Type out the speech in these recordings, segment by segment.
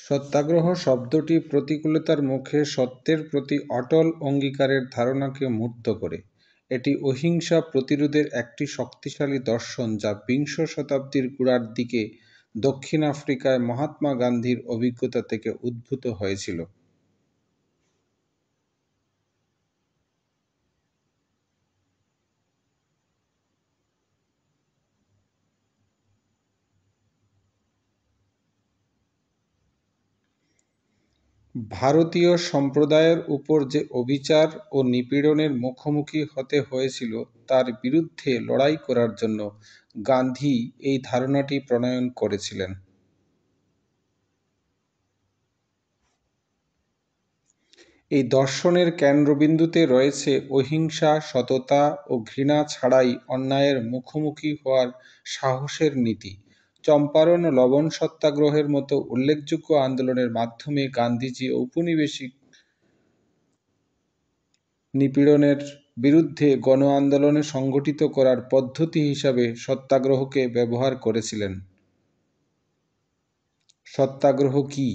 সত্যাগ্রহ শব্দটি প্রতিকূলতার মুখে সত্যের প্রতি অটল অঙ্গীকারের ধারণাকে মূর্ত করে। এটি অহিংসা প্রতিরোধের একটি শক্তিশালী দর্শন যা বিংশ শতাব্দীর গোড়ার দিকে দক্ষিণ আফ্রিকায় মহাত্মা গান্ধীর অভিজ্ঞতা থেকে উদ্ভূত হয়েছিল। ভারতীয় সম্প্রদায়ের উপর যে অবিচার ও নিপীড়নের মুখোমুখি হতে হয়েছিল তার বিরুদ্ধে লড়াই করার জন্য গান্ধী এই ধারণাটি প্রণয়ন করেছিলেন। এই দর্শনের কেন্দ্রবিন্দুতে রয়েছে অহিংসা, সততা ও ঘৃণা ছাড়াই অন্যায়ের মুখোমুখি হওয়ার সাহসের নীতি। চম্পারণ ও লবণ সত্যাগ্রহের মতো উল্লেখযোগ্য আন্দোলনের মাধ্যমে গান্ধীজি ঔপনিবেশিক নিপীড়নের বিরুদ্ধে গণ আন্দোলনে সংগঠিত করার পদ্ধতি হিসাবে সত্যাগ্রহকে ব্যবহার করেছিলেন। সত্যাগ্রহ কি?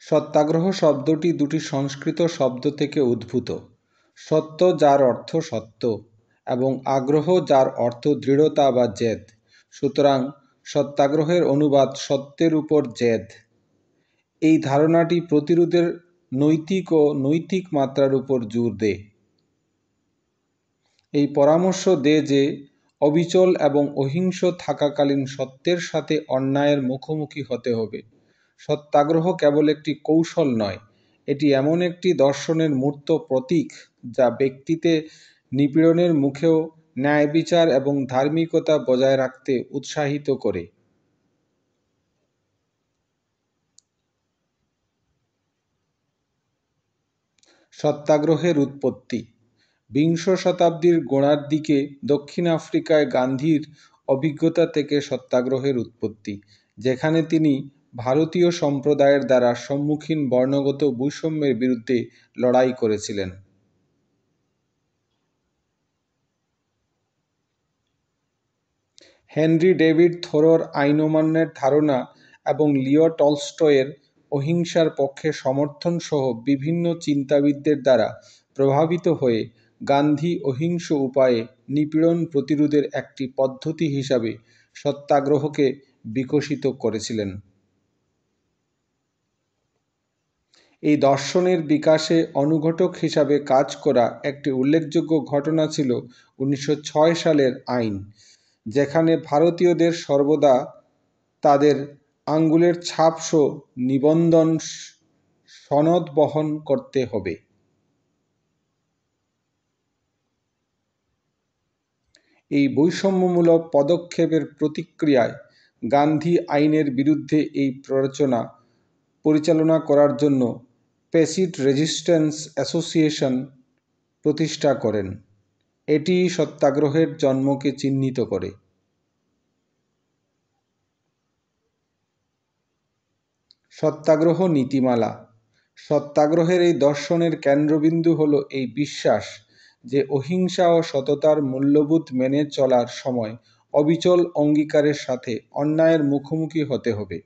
সত্যাগ্রহ শব্দটি দুটি সংস্কৃত শব্দ থেকে উদ্ভূত। সত্য যার অর্থ সত্য এবং আগ্রহ যার অর্থ দৃঢ়তা বা জেদ। সুতরাং সত্যাগ্রহের অনুবাদ সত্যের উপর জেদ। এই ধারণাটি প্রতিরোধের নৈতিক ও নৈতিক মাত্রার উপর জোর দেয়। এই পরামর্শ দেয় যে অবিচল এবং অহিংস থাকাকালীন সত্যের সাথে অন্যায়ের মুখোমুখি হতে হবে। সত্যাগ্রহ কেবল একটি কৌশল নয়, এটি এমন একটি দর্শনের মূর্ত প্রতীক যা ব্যক্তিতে নিপীড়নের মুখেও ন্যায় বিচার এবং ধার্মিকতা বজায় রাখতে উৎসাহিত করে। সত্যাগ্রহের উৎপত্তি। বিংশ শতাব্দীর গোড়ার দিকে দক্ষিণ আফ্রিকায় গান্ধীর অভিজ্ঞতা থেকে সত্যাগ্রহের উৎপত্তি, যেখানে তিনি ভারতীয় সম্প্রদায়ের দ্বারা সম্মুখীন বর্ণগত বৈষম্যের বিরুদ্ধে লড়াই করেছিলেন। হেনরি ডেভিড থোরোর আইন অমান্যের ধারণা এবং লিও টলস্টয়ের অহিংসার পক্ষে সমর্থন সহ বিভিন্ন চিন্তাবিদদের দ্বারা প্রভাবিত হয়ে গান্ধী অহিংস উপায়ে নিপীড়ন প্রতিরোধের একটি পদ্ধতি হিসাবে সত্যাগ্রহকে বিকশিত করেছিলেন। এই দর্শনের বিকাশে অনুঘটক হিসাবে কাজ করা একটি উল্লেখযোগ্য ঘটনা ছিল 1906 সালের আইন, যেখানে ভারতীয়দের সর্বদা তাদের আঙ্গুলের ছাপ সহ নিবন্ধন সনদ বহন করতে হবে। এই বৈষম্যমূলক পদক্ষেপের প্রতিক্রিয়ায় গান্ধী আইনের বিরুদ্ধে এই প্ররোচনা পরিচালনা করার জন্য প্যাসিভ রেজিস্ট্যান্স অ্যাসোসিয়েশন প্রতিষ্ঠা করেন। এটি সত্যাগ্রহের জন্মকে চিহ্নিত করে। সত্যাগ্রহ নীতিমালা। সত্যাগ্রহের এই দর্শনের কেন্দ্রবিন্দু হল এই বিশ্বাস যে অহিংসা ও সততার মূল্যবোধ মেনে চলার সময় অবিচল অঙ্গীকারের সাথে অন্যায়ের মুখোমুখি হতে হবে।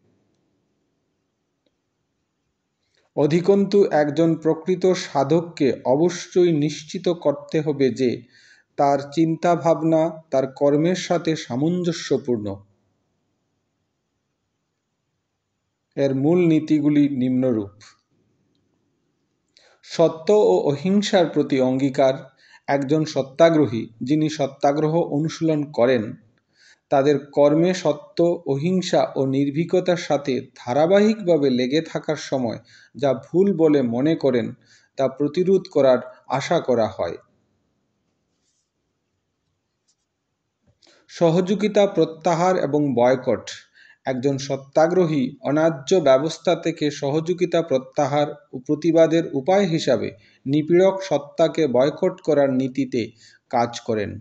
অধিকন্তু একজন প্রকৃত সাধককে অবশ্যই নিশ্চিত করতে হবে যে তার চিন্তাভাবনা তার কর্মের সাথে সামঞ্জস্যপূর্ণ। এর মূল নীতিগুলি নিম্নরূপ: সত্য ও অহিংসার প্রতি অঙ্গীকার। একজন সত্যাগ্রহী যিনি সত্যাগ্রহ অনুশীলন করেন তাদের কর্মে সত্য, অহিংসা ও নির্ভীকতার সাথে ধারাবাহিকভাবে লেগে থাকার সময় যা ভুল বলে মনে করেন তা প্রতিরোধ করার আশা করা হয়। সহযোগিতা প্রত্যাহার এবং বয়কট। একজন সত্যাগ্রহী অন্যায্য ব্যবস্থা থেকে সহযোগিতা প্রত্যাহার ও প্রতিবাদের উপায় হিসাবে নিপীড়ক সত্তাকে বয়কট করার নীতিতে কাজ করেন।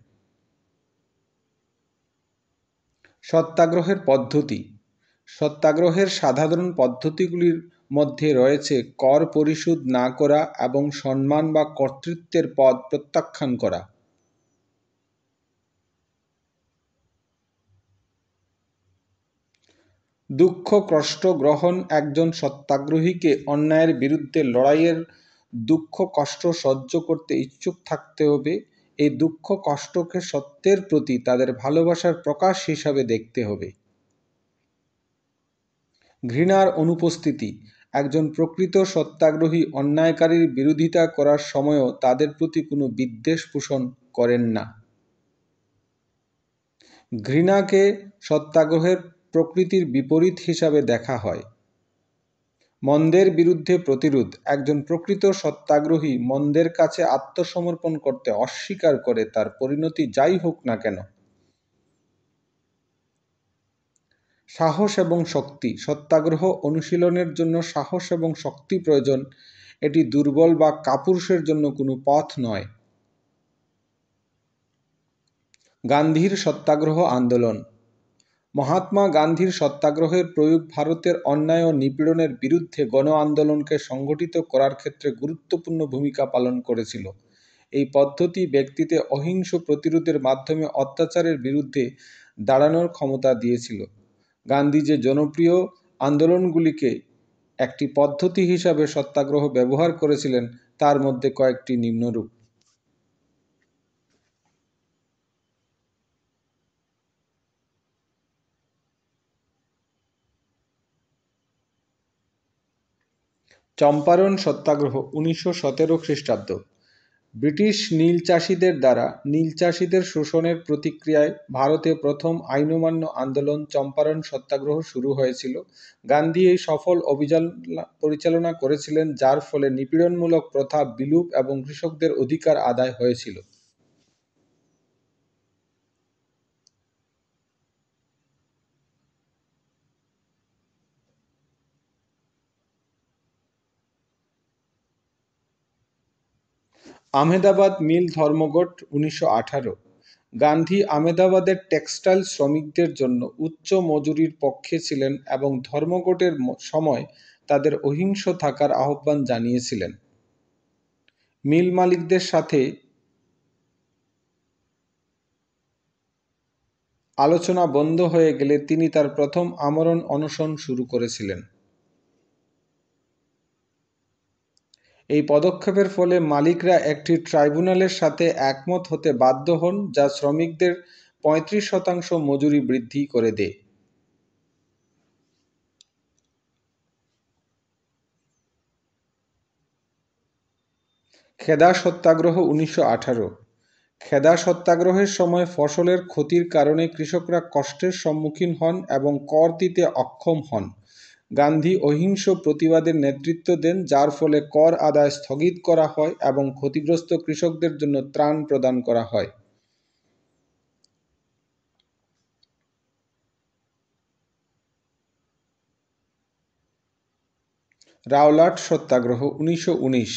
সত্যাগ্রহের পদ্ধতি। সত্যাগ্রহের সাধারণ পদ্ধতিগুলির মধ্যে রয়েছে কর পরিশোধ না করা এবং সম্মান বা কর্তৃত্বের পদ প্রত্যাখ্যান করা। দুঃখ কষ্ট গ্রহণ একজন সত্যাগ্রহীকে অন্যায়ের বিরুদ্ধে লড়াইয়ের দুঃখ কষ্ট সহ্য করতে ইচ্ছুক থাকতে হবে। এই দুঃখ কষ্টকে সত্যের প্রতি তাদের ভালোবাসার প্রকাশ হিসাবে দেখতে হবে। ঘৃণার অনুপস্থিতি একজন প্রকৃত সত্যাগ্রহী অন্যায়কারীর বিরোধিতা করার সময়ও তাদের প্রতি কোনো বিদ্বেষ পোষণ করেন না। ঘৃণাকে সত্যাগ্রহের প্রকৃতির বিপরীত হিসাবে দেখা হয়। মন্দের বিরুদ্ধে প্রতিরোধ একজন প্রকৃত সত্যাগ্রহী মন্দের কাছে আত্মসমর্পণ করতে অস্বীকার করে, তার পরিণতি যাই হোক না কেন। সাহস এবং শক্তি সত্যাগ্রহ অনুশীলনের জন্য সাহস এবং শক্তি প্রয়োজন। এটি দুর্বল বা কাপুরুষের জন্য কোনো পথ নয়। গান্ধীর সত্যাগ্রহ আন্দোলন মহাত্মা গান্ধীর সত্যাগ্রহের প্রয়োগ ভারতের অন্যায় ও নিপীড়নের বিরুদ্ধে গণ আন্দোলনকে সংগঠিত করার ক্ষেত্রে গুরুত্বপূর্ণ ভূমিকা পালন করেছিল। এই পদ্ধতি ব্যক্তিতে অহিংস প্রতিরোধের মাধ্যমে অত্যাচারের বিরুদ্ধে দাঁড়ানোর ক্ষমতা দিয়েছিল। গান্ধী যে জনপ্রিয় আন্দোলনগুলিকে একটি পদ্ধতি হিসাবে সত্যাগ্রহ ব্যবহার করেছিলেন তার মধ্যে কয়েকটি নিম্নরূপ। চম্পারণ সত্যাগ্রহ 1917 খ্রিস্টাব্দ। ব্রিটিশ নীল চাষীদের দ্বারা নীল চাষীদের শোষণের প্রতিক্রিয়ায় ভারতে প্রথম আইন অমান্য আন্দোলন চম্পারণ সত্যাগ্রহ শুরু হয়েছিল। গান্ধী এই সফল অভিযান পরিচালনা করেছিলেন, যার ফলে নিপীড়নমূলক প্রথা বিলুপ এবং কৃষকদের অধিকার আদায় হয়েছিল। আহমেদাবাদ মিল ধর্মঘট 1918। গান্ধী আহমেদাবাদের টেক্সটাইল শ্রমিকদের জন্য উচ্চ মজুরির পক্ষে ছিলেন এবং ধর্মঘটের সময় তাদের অহিংস থাকার আহ্বান জানিয়েছিলেন। মিল মালিকদের সাথে আলোচনা বন্ধ হয়ে গেলে তিনি তার প্রথম আমরণ অনশন শুরু করেছিলেন। এই পদক্ষেপের ফলে মালিকরা একটি ট্রাইব্যুনালের সাথে একমত হতে বাধ্য হন, যা শ্রমিকদের 35% মজুরি বৃদ্ধি করে দেয়। খেদা সত্যাগ্রহ 1918। খেদা সত্যাগ্রহের সময় ফসলের ক্ষতির কারণে কৃষকরা কষ্টের সম্মুখীন হন এবং কর দিতে অক্ষম হন। গান্ধী অহিংস প্রতিবাদের নেতৃত্ব দেন, যার ফলে কর আদায় স্থগিত করা হয় এবং ক্ষতিগ্রস্ত কৃষকদের জন্য ত্রাণ প্রদান করা হয়। রাওলাট সত্যাগ্রহ 1919।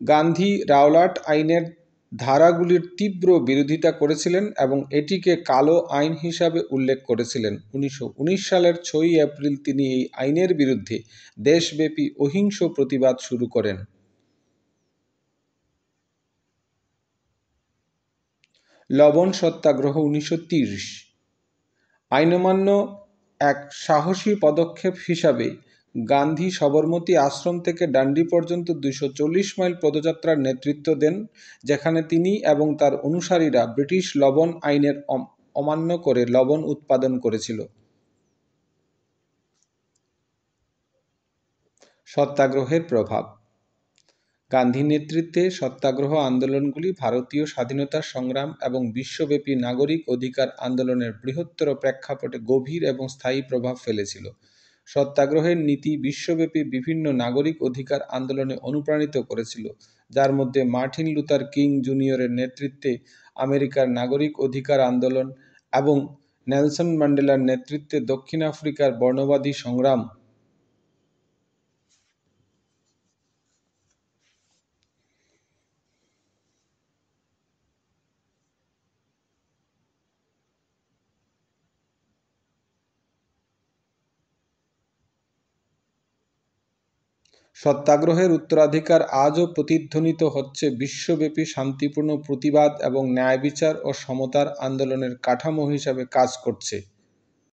গান্ধী রাওলাট আইনের ধারাগুলির তীব্র বিরোধিতা করেছিলেন এবং এটিকে কালো আইন হিসাবে উল্লেখ করেছিলেন। 1919 সালের 6 এপ্রিল তিনি এই আইনের বিরুদ্ধে দেশব্যাপী অহিংস প্রতিবাদ শুরু করেন। লবণ সত্যাগ্রহ 1930। আইন অমান্য এক সাহসী পদক্ষেপ হিসাবে গান্ধী সবরমতী আশ্রম থেকে ডান্ডি পর্যন্ত 240 মাইল পদযাত্রার নেতৃত্ব দেন, যেখানে তিনি এবং তার অনুসারীরা ব্রিটিশ লবণ আইনের অমান্য করে লবণ উৎপাদন করেছিল। সত্যাগ্রহের প্রভাব। গান্ধী নেতৃত্বে সত্যাগ্রহ আন্দোলনগুলি ভারতীয় স্বাধীনতা সংগ্রাম এবং বিশ্বব্যাপী নাগরিক অধিকার আন্দোলনের বৃহত্তর প্রেক্ষাপটে গভীর এবং স্থায়ী প্রভাব ফেলেছিল। সত্যাগ্রহের নীতি বিশ্বব্যাপী বিভিন্ন নাগরিক অধিকার আন্দোলনে অনুপ্রাণিত করেছিল, যার মধ্যে মার্টিন লুথার কিং জুনিয়রের নেতৃত্বে আমেরিকার নাগরিক অধিকার আন্দোলন এবং নেলসন ম্যান্ডেলার নেতৃত্বে দক্ষিণ আফ্রিকার বর্ণবাদী সংগ্রাম। সত্যাগ্রহের উত্তরাধিকার আজও প্রতিধ্বনিত হচ্ছে, বিশ্বব্যাপী শান্তিপূর্ণ প্রতিবাদ এবং ন্যায় বিচার ও সমতার আন্দোলনের কাঠামো হিসাবে কাজ করছে।